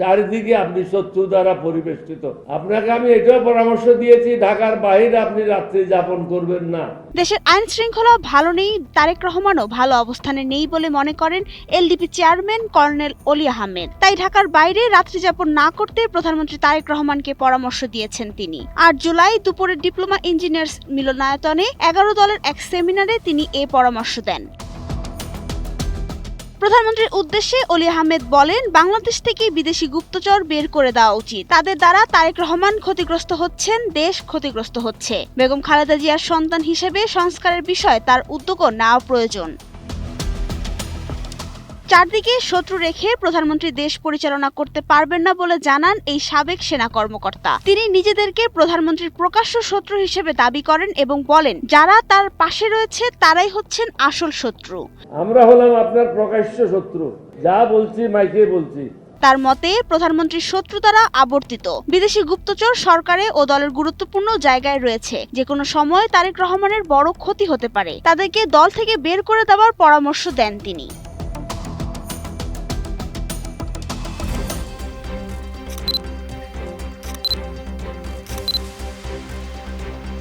চারিদিকে আপনি শত্রু দ্বারা পরিবেষ্টিত। আপনাকে আমি এটাও পরামর্শ দিয়েছি, ঢাকার বাইরে আপনি রাত্রি যাপন করবেন না। দেশের আইন শৃঙ্খলা ভালো নেই, তারেক রহমানও ভালো অবস্থানে নেই বলে মনে করেন এলডিপি চেয়ারম্যান কর্নেল অলি আহমেদ। তাই ঢাকার বাইরে রাত্রি যাপন না করতে প্রধানমন্ত্রী তারেক রহমানকে পরামর্শ দিয়েছেন তিনি। ৮ জুলাই দুপুরে ডিপ্লোমা ইঞ্জিনিয়ার্স মিলনায়তনে ১১ দলের এক সেমিনারে তিনি এ পরামর্শ দেন। প্রধানমন্ত্রীর উদ্দেশ্যে অলি আহমেদ বলেন, বাংলাদেশ থেকে বিদেশি গুপ্তচর বের করে দেওয়া উচিত। তাদের দ্বারা তারেক রহমান ক্ষতিগ্রস্ত হচ্ছেন, দেশ ক্ষতিগ্রস্ত হচ্ছে। বেগম খালেদা জিয়ার সন্তান হিসেবে সংস্কারের বিষয়ে তার উদ্যোগও নেওয়া প্রয়োজন। চারদিকে শত্রু রেখে প্রধানমন্ত্রী দেশ পরিচালনা করতে পারবেন না বলে জানান এই সাবেক সেনা কর্মকর্তা। তিনি নিজেদেরকে প্রধানমন্ত্রীর প্রকাশ্য শত্রু হিসেবে দাবি করেন এবং বলেন, যারা তার পাশে রয়েছে তারাই হচ্ছেন আসল শত্রু। আমরা হলাম আপনার প্রকাশ্য শত্রু, যা বলছি মাইকে বলছি। তার মতে, প্রধানমন্ত্রীর শত্রু দ্বারা আবর্তিত বিদেশি গুপ্তচর সরকারে ও দলের গুরুত্বপূর্ণ জায়গায় রয়েছে। যে কোনো সময় তারেক রহমানের বড় ক্ষতি হতে পারে। তাদেরকে দল থেকে বের করে দেওয়ার পরামর্শ দেন তিনি।